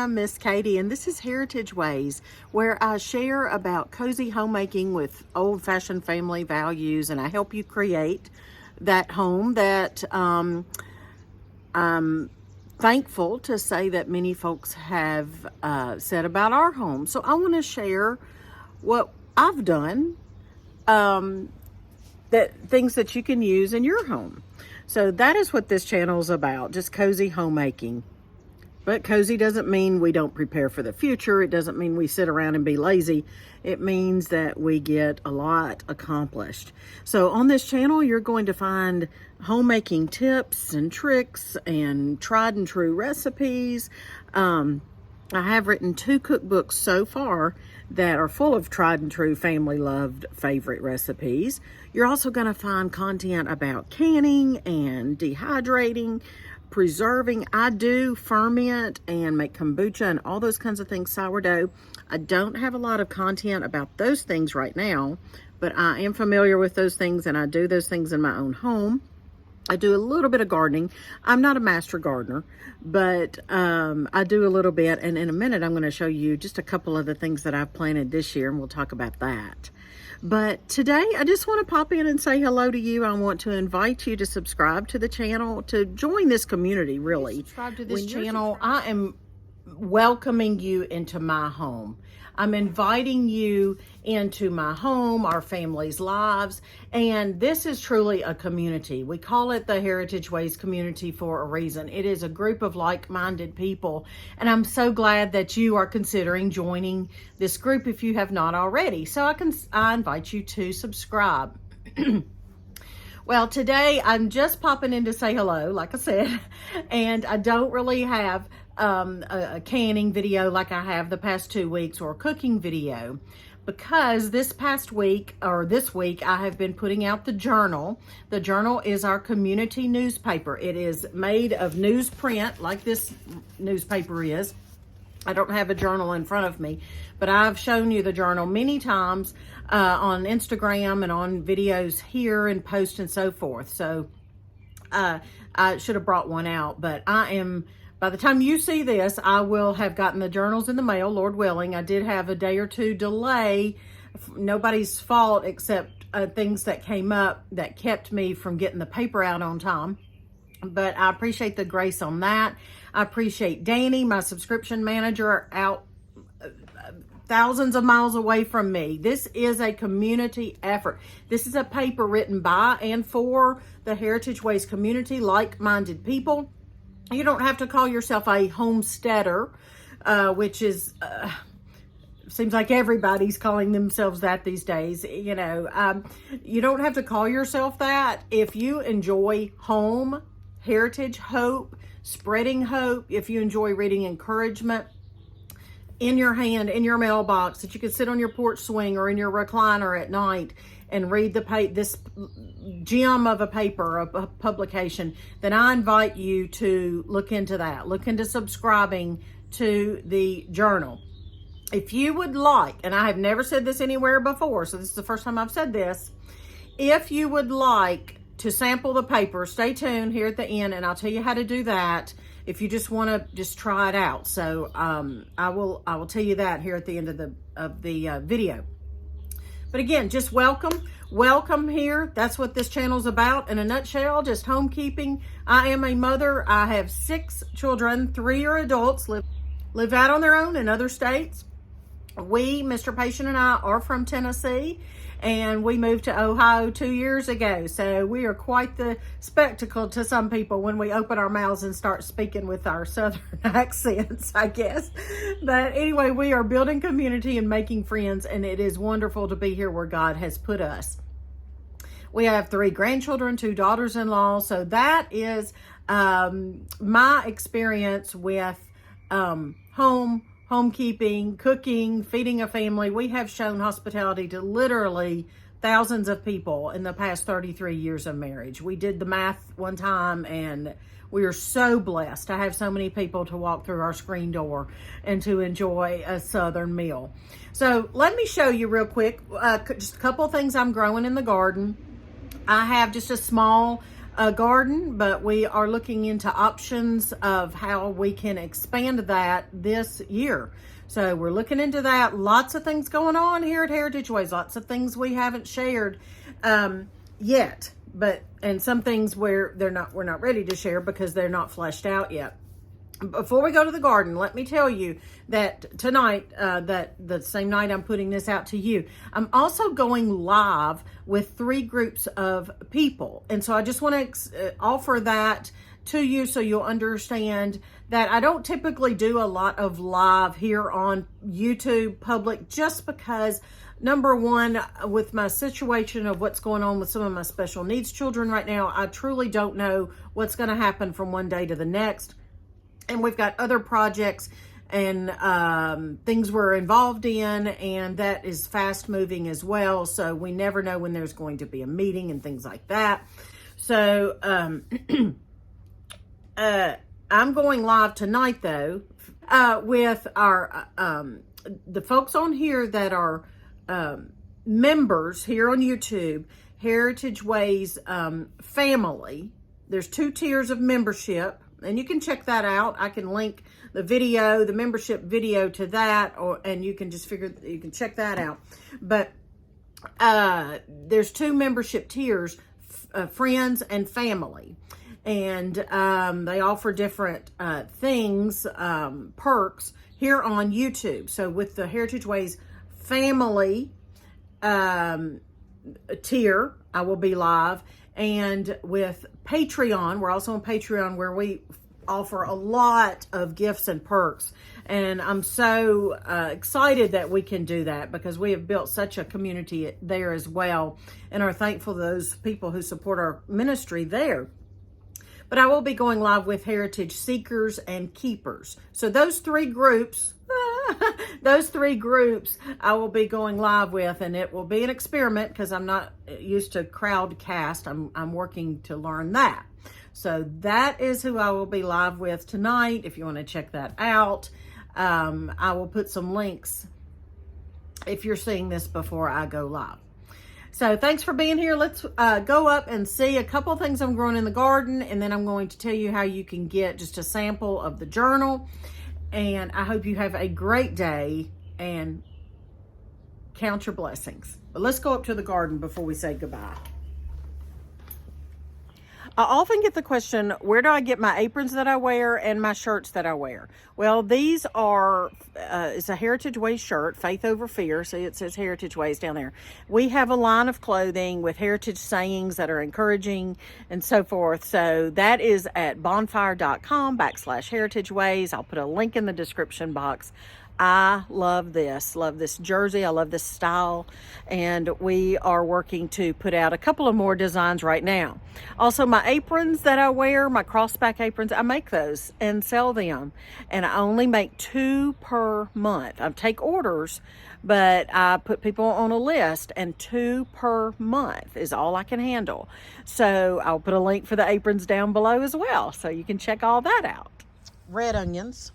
am Miss Katie, and this is Heritage Ways, where I share about cozy homemaking with old-fashioned family values, and I help you create that home that I'm thankful to say that many folks have said about our home. So I want to share what I've done, things that you can use in your home. So that is what this channel is about, just cozy homemaking. But cozy doesn't mean we don't prepare for the future. It doesn't mean we sit around and be lazy. It means that we get a lot accomplished. So on this channel, you're going to find homemaking tips and tricks and tried and true recipes. I have written 2 cookbooks so far that are full of tried and true family loved favorite recipes. You're also going to find content about canning and dehydrating, preserving. I do ferment and make kombucha and all those kinds of things, sourdough. I don't have a lot of content about those things right now, but I am familiar with those things and I do those things in my own home. I do a little bit of gardening. I'm not a master gardener, but I do a little bit. And in a minute, I'm going to show you just a couple of the things that I've planted this year, and we'll talk about that. But today, I just want to pop in and say hello to you. I want to invite you to subscribe to the channel, to join this community, really. Subscribe to this channel. I am welcoming you into my home. I'm inviting you into my home, our family's lives, and this is truly a community. We call it the Heritage Ways community for a reason. It is a group of like-minded people, and I'm so glad that you are considering joining this group if you have not already. So I invite you to subscribe. Well, today I'm just popping in to say hello, like I said, and I don't really have a canning video like I have the past 2 weeks, or a cooking video, because this week I have been putting out the journal. The journal is our community newspaper. It is made of newsprint like this newspaper is. I don't have a journal in front of me, but I've shown you the journal many times on Instagram and on videos here and posts and so forth. So I should have brought one out, but by the time you see this, I will have gotten the journals in the mail, Lord willing. I did have a day or two delay. Nobody's fault except things that came up that kept me from getting the paper out on time. But I appreciate the grace on that. I appreciate Danny, my subscription manager, out thousands of miles away from me. This is a community effort. This is a paper written by and for the Heritage Ways community, like-minded people. You don't have to call yourself a homesteader, which is, seems like everybody's calling themselves that these days. You know, you don't have to call yourself that. If you enjoy home, heritage, hope, spreading hope, if you enjoy reading encouragement in your hand, in your mailbox, that you can sit on your porch swing or in your recliner at night and read this gem of a paper, a publication, then I invite you to look into that. Look into subscribing to the journal. If you would like, and I have never said this anywhere before, so this is the first time I've said this, if you would like to sample the paper, stay tuned here at the end, and I'll tell you how to do that if you just want to just try it out. So I will tell you that here at the end of the video. But again, just welcome here. That's what this channel's about in a nutshell, just homekeeping. I am a mother. I have 6 children. 3 are adults, live out on their own in other states. We, Mr. Patient and I, are from Tennessee, and we moved to Ohio 2 years ago. So we are quite the spectacle to some people when we open our mouths and start speaking with our southern accents, I guess. But anyway, we are building community and making friends, and it is wonderful to be here where God has put us. We have 3 grandchildren, 2 daughters-in-law. So that is my experience with homekeeping, cooking, feeding a family. We have shown hospitality to literally thousands of people in the past 33 years of marriage. We did the math one time, and we are so blessed to have so many people to walk through our screen door and to enjoy a Southern meal. So let me show you real quick, just a couple of things I'm growing in the garden. I have just a small garden, but we are looking into options of how we can expand that this year. So we're looking into that. Lots of things going on here at Heritage Ways. Lots of things we haven't shared yet, and some things where we're not ready to share because they're not fleshed out yet. Before we go to the garden, let me tell you that tonight, that the same night I'm putting this out to you, I'm also going live with 3 groups of people. And so I just want to offer that to you so you'll understand that I don't typically do a lot of live here on YouTube public, just because, number one, with my situation of what's going on with some of my special needs children right now, I truly don't know what's going to happen from one day to the next. And we've got other projects and things we're involved in, and that is fast moving as well. So we never know when there's going to be a meeting and things like that. So I'm going live tonight though with our the folks on here that are members here on YouTube, Heritage Ways family. There's 2 tiers of membership. And you can check that out. I can link the video, the membership video to that, and you can just you can check that out. But there's 2 membership tiers, friends and family. And they offer different things, perks here on YouTube. So with the Heritage Ways family tier, I will be live. And with Patreon, we're also on Patreon, where we offer a lot of gifts and perks. And I'm so excited that we can do that, because we have built such a community there as well, and are thankful to those people who support our ministry there. But I will be going live with Heritage Seekers and Keepers. So those 3 groups, I will be going live with, and it will be an experiment because I'm not used to crowdcast. I'm working to learn that. So that is who I will be live with tonight. If you want to check that out, I will put some links if you're seeing this before I go live. So thanks for being here. Let's go up and see a couple of things I'm growing in the garden, and then I'm going to tell you how you can get just a sample of the journal. And I hope you have a great day and count your blessings. But let's go up to the garden before we say goodbye. I often get the question, where do I get my aprons that I wear and my shirts that I wear? Well, these are, it's a Heritage Ways shirt, Faith Over Fear. See, it says Heritage Ways down there. We have a line of clothing with heritage sayings that are encouraging and so forth. So that is at bonfire.com/Heritage Ways. I'll put a link in the description box. I love this jersey. I love this style, and we are working to put out a couple of more designs right now. Also, my aprons that I wear, my crossback aprons, I make those and sell them, and I only make 2 per month. I take orders, but I put people on a list, and 2 per month is all I can handle. So I'll put a link for the aprons down below as well, so you can check all that out. Red onions.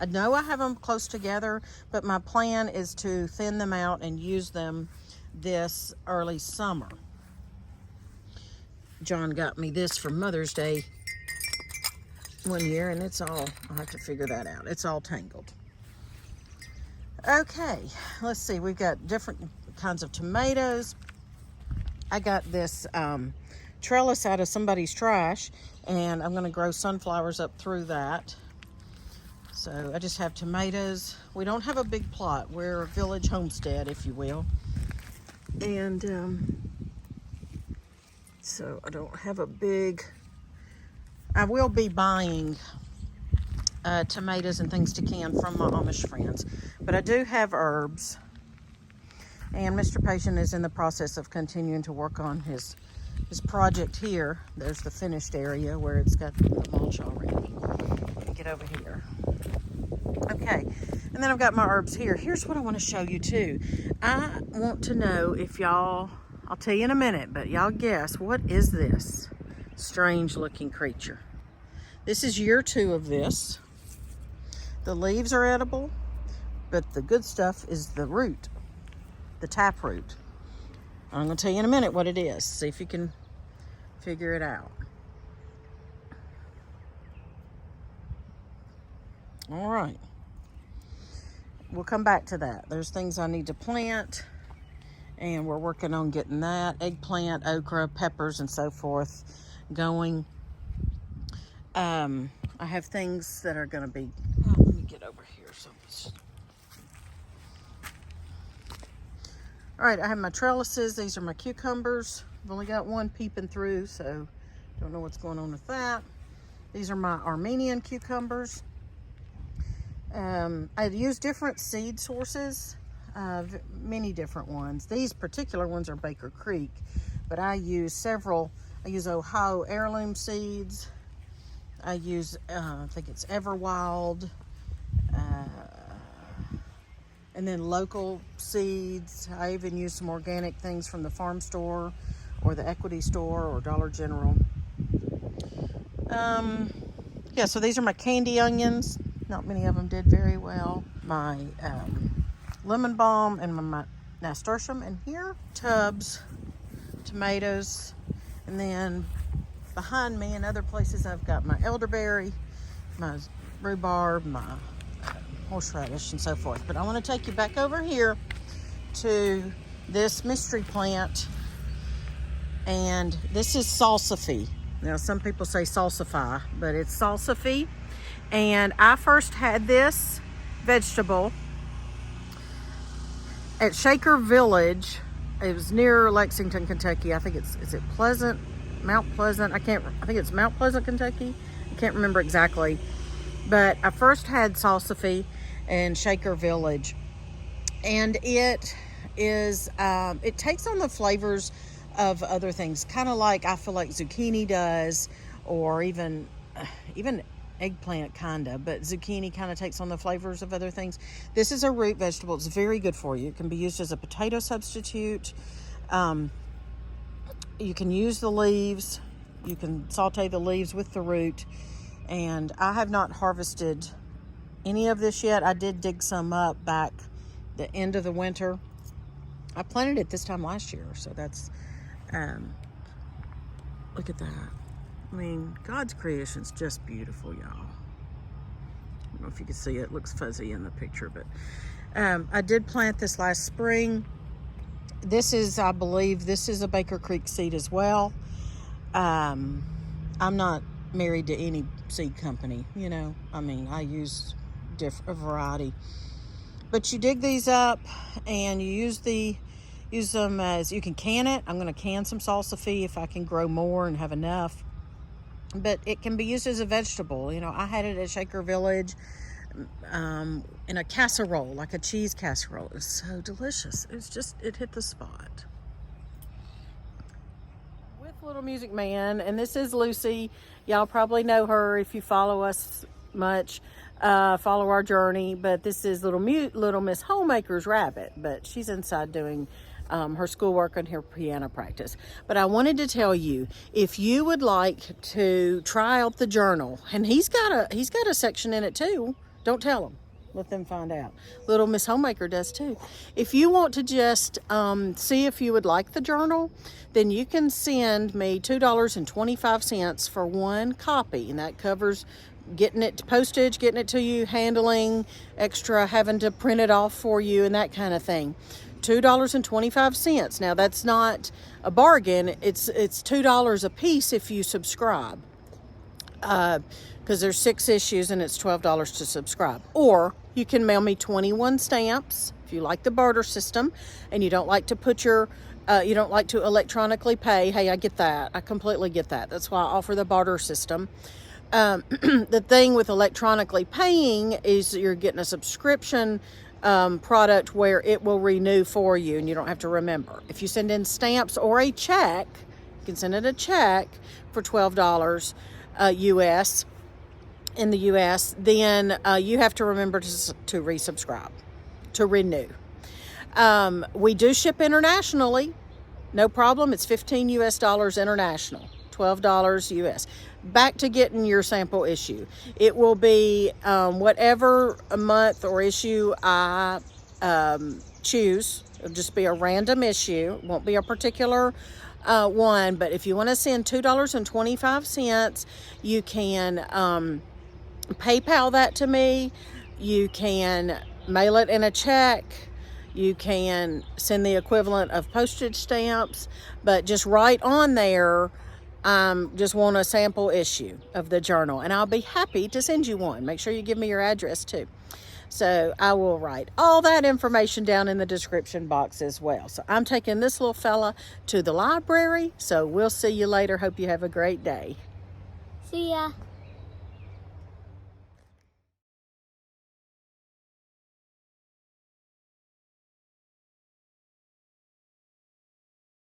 I know I have them close together, but my plan is to thin them out and use them this early summer. John got me this for Mother's Day one year, and I'll have to figure that out. It's all tangled. Okay, let's see. We've got different kinds of tomatoes. I got this trellis out of somebody's trash, and I'm going to grow sunflowers up through that. So I just have tomatoes. We don't have a big plot. We're a village homestead, if you will. And so I don't have a big... I will be buying tomatoes and things to can from my Amish friends. But I do have herbs. And Mr. Patient is in the process of continuing to work on his project here. There's the finished area where it's got the mulch already. Let me get over here. Okay, and then I've got my herbs here. Here's what I want to show you too. I want to know if y'all, I'll tell you in a minute, but y'all guess, what is this strange looking creature? This is year 2 of this. The leaves are edible, but the good stuff is the root, the tap root. I'm going to tell you in a minute what it is. See if you can figure it out. All right. We'll come back to that. There's things I need to plant, and we're working on getting that. Eggplant, okra, peppers, and so forth going. I have things that are going to be... Oh, let me get over here. All right, I have my trellises. These are my cucumbers. I've only got one peeping through, so don't know what's going on with that. These are my Armenian cucumbers. I've used different seed sources, many different ones. These particular ones are Baker Creek, but I use several. I use Ohio heirloom seeds. I use, I think it's Everwild, and then local seeds. I even use some organic things from the farm store or the equity store or Dollar General. Yeah, so these are my candy onions. Not many of them did very well. My lemon balm and my nasturtium. And here, tubs, tomatoes, and then behind me in other places I've got my elderberry, my rhubarb, my horseradish, and so forth. But I want to take you back over here to this mystery plant, and this is salsify. Now some people say salsify, but it's salsify. And I first had this vegetable at Shaker Village. It was near Lexington, Kentucky. I think is it Pleasant? Mount Pleasant? I think it's Mount Pleasant, Kentucky. I can't remember exactly. But I first had salsify in Shaker Village. And it is, it takes on the flavors of other things. Kind of like, I feel like zucchini does, or even eggplant kinda, but zucchini kind of takes on the flavors of other things. This is a root vegetable. It's very good for you. It can be used as a potato substitute. You can use the leaves. You can saute the leaves with the root. And I have not harvested any of this yet. I did dig some up back the end of the winter. I planted it this time last year, so that's look at that. I mean, God's creation's just beautiful, y'all. I don't know if you can see it. It looks fuzzy in the picture, but I did plant this last spring. This is, I believe, this is a Baker Creek seed as well. I'm not married to any seed company, you know. I mean, I use a variety. But you dig these up and you use them as, you can can it. I'm going to can some salsify if I can grow more and have enough. But it can be used as a vegetable. You know, I had it at Shaker Village in a casserole, like a cheese casserole. It was so delicious. It's just, it hit the spot. With Little Music Man, and this is Lucy. Y'all probably know her if you follow us much, follow our journey. But this is Little Miss Homemaker's rabbit. But she's inside doing her schoolwork and her piano practice. But I wanted to tell you, if you would like to try out the journal, and he's got a section in it too. Don't tell them. Let them find out. Little Miss Homemaker does too. If you want to just see if you would like the journal, then you can send me $2.25 for one copy, and that covers getting it to postage, getting it to you, handling, extra having to print it off for you, and that kind of thing. $2.25. Now that's not a bargain. It's $2 a piece if you subscribe, because there's 6 issues and it's $12 to subscribe. Or you can mail me 21 stamps if you like the barter system and you don't like to put your you don't like to electronically pay. Hey, I get that. I completely get that. That's why I offer the barter system. The thing with electronically paying is you're getting a subscription product where it will renew for you and you don't have to remember. If you send in stamps or a check, you can send in a check for $12 US in the US, then you have to remember to resubscribe, to renew. We do ship internationally, no problem. It's $15 US international, $12 US. Back to getting your sample issue. It will be whatever a month or issue I choose. It'll just be a random issue. It won't be a particular one. But if you want to send $2.25, you can PayPal that to me. You can mail it in a check. You can send the equivalent of postage stamps, but just write on there, just want a sample issue of the journal, and I'll be happy to send you one. Make sure you give me your address too. So I will write all that information down in the description box as well. So I'm taking this little fella to the library. So we'll see you later. Hope you have a great day. See ya.